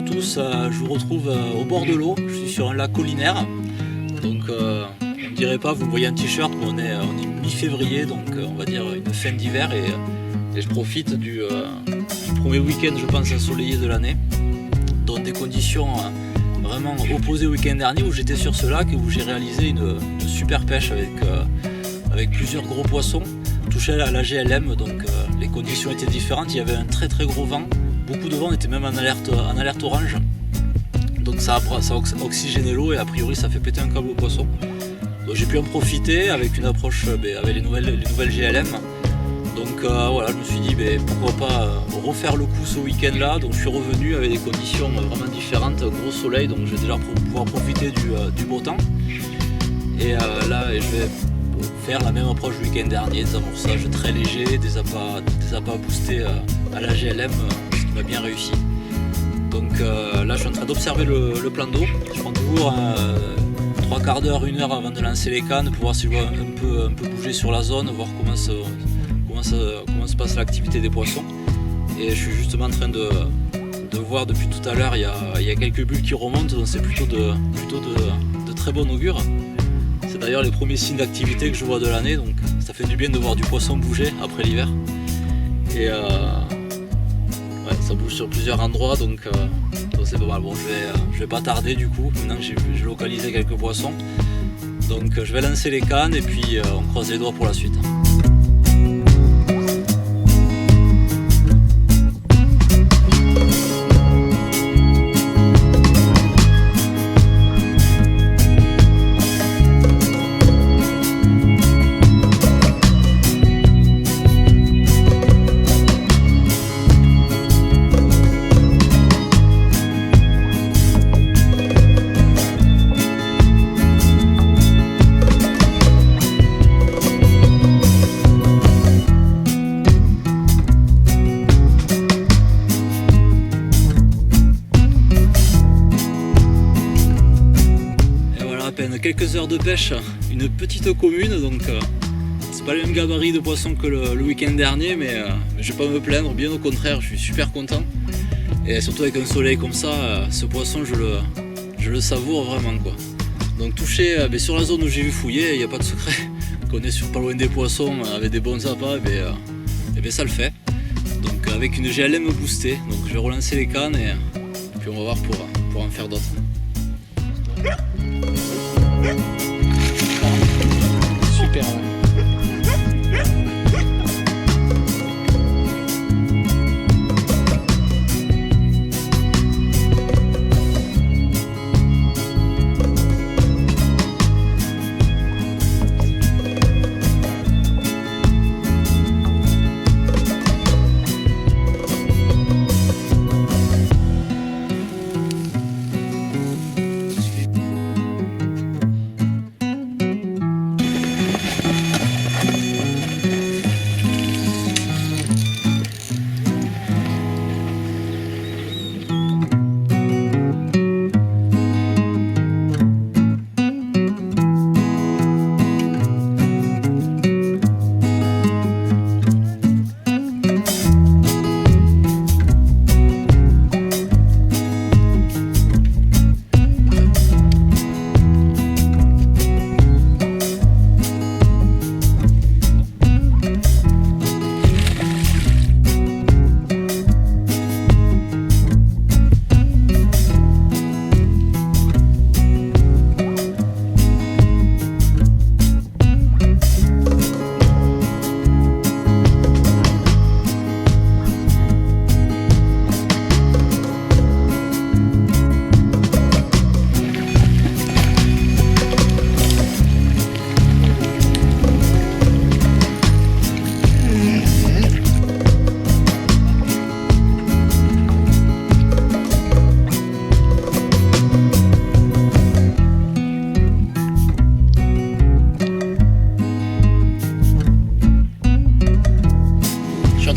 tous, je vous retrouve au bord de l'eau, je suis sur un lac collinaire. Donc on ne dirait pas, vous voyez un t-shirt, mais on est mi-février, donc on va dire une fin d'hiver et je profite du premier week-end je pense ensoleillé de l'année. Dans des conditions vraiment opposées au week-end dernier où j'étais sur ce lac et où j'ai réalisé une super pêche avec plusieurs gros poissons. Touché à la GLM, donc les conditions étaient différentes, il y avait un très très gros vent, beaucoup de vent, on était même en alerte orange, donc ça a oxygéné l'eau et a priori ça fait péter un câble au poisson. Donc j'ai pu en profiter avec une approche avec les nouvelles GLM, donc voilà, je me suis dit pourquoi pas refaire le coup ce week-end là, donc je suis revenu avec des conditions vraiment différentes, gros soleil, donc je vais déjà pouvoir profiter du beau temps, et là je vais faire la même approche du week-end dernier, des amorçages très légers, des appâts boostés à la GLM, ce qui m'a bien réussi. Donc là je suis en train d'observer le plan d'eau, je prends toujours 3/4 d'heure, 1 heure avant de lancer les cannes pour voir si je vois un peu bouger sur la zone, voir comment se passe l'activité des poissons. Et je suis justement en train de voir depuis tout à l'heure, il y a quelques bulles qui remontent, donc c'est plutôt de très bon augure. C'est d'ailleurs les premiers signes d'activité que je vois de l'année, donc ça fait du bien de voir du poisson bouger après l'hiver. Et ouais, ça bouge sur plusieurs endroits, donc c'est pas mal. Bon, je vais pas tarder du coup, maintenant que j'ai localisé quelques poissons. Donc je vais lancer les cannes et puis on croise les doigts pour la suite. Quelques heures de pêche, une petite commune, donc c'est pas le même gabarit de poisson que le week-end dernier, mais je vais pas me plaindre, bien au contraire, je suis super content. Et surtout avec un soleil comme ça, ce poisson je le savoure vraiment quoi. Donc touché sur la zone où j'ai vu fouiller, il n'y a pas de secret, qu'on est pas loin des poissons avec des bons appâts, et ça le fait. Donc avec une GLM boostée, donc je vais relancer les cannes et puis on va voir pour en faire d'autres. Super.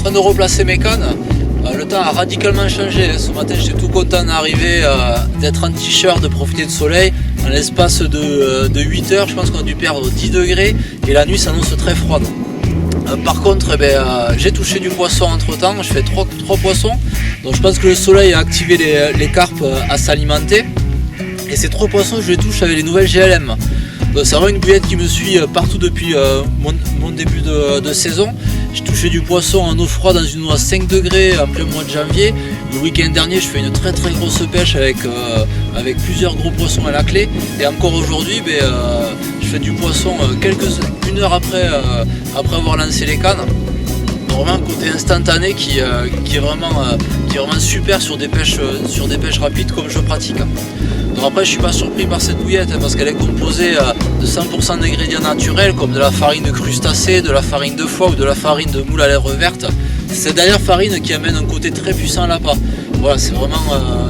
De replacer mes cannes, le temps a radicalement changé. Ce matin j'étais tout content d'arriver, d'être en t-shirt, de profiter du soleil. En l'espace de 8 heures, je pense qu'on a dû perdre 10 degrés et la nuit s'annonce très froide. Par contre, j'ai touché du poisson entre temps, je fais 3 poissons. Donc je pense que le soleil a activé les carpes à s'alimenter. Et ces 3 poissons, je les touche avec les nouvelles GLM. C'est vraiment une bouillette qui me suit partout depuis mon début de saison. J'ai touché du poisson en eau froide dans une eau à 5 degrés en plein mois de janvier. Le week-end dernier, je fais une très grosse pêche avec plusieurs gros poissons à la clé. Et encore aujourd'hui, je fais du poisson une heure après avoir lancé les cannes. Vraiment un côté instantané qui est vraiment super sur des pêches rapides comme je pratique. Donc après, je suis pas surpris par cette bouillette parce qu'elle est composée de 100% d'ingrédients naturels comme de la farine de crustacés, de la farine de foie ou de la farine de moule à lèvres vertes. C'est d'ailleurs farine qui amène un côté très puissant à l'appât. Voilà, c'est vraiment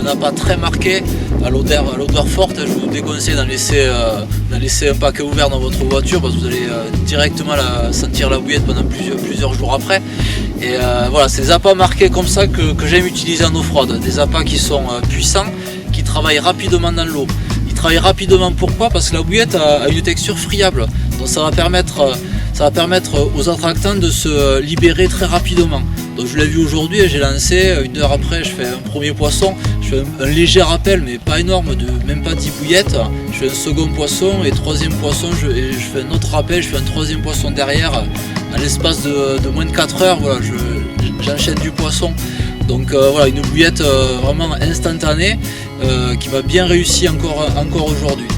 un appât très marqué, à l'odeur forte. Je vous déconseille d'en laisser un paquet ouvert dans votre voiture parce que vous allez directement sentir la bouillette pendant plusieurs jours après. Et voilà, c'est des appâts marqués comme ça que j'aime utiliser en eau froide. Des appâts qui sont puissants, qui travaillent rapidement dans l'eau. Ils travaillent rapidement, pourquoi? Parce que la bouillette a une texture friable. Donc ça va permettre aux attractants de se libérer très rapidement. Donc je l'ai vu aujourd'hui et j'ai lancé, une heure après je fais un premier poisson, je fais un léger rappel mais pas énorme, même pas 10 bouillettes, je fais un second poisson et troisième poisson, je fais un autre rappel, je fais un troisième poisson derrière, à l'espace de moins de 4 heures, voilà, j'enchaîne du poisson. Donc voilà, une bouillette vraiment instantanée qui m'a bien réussi encore aujourd'hui.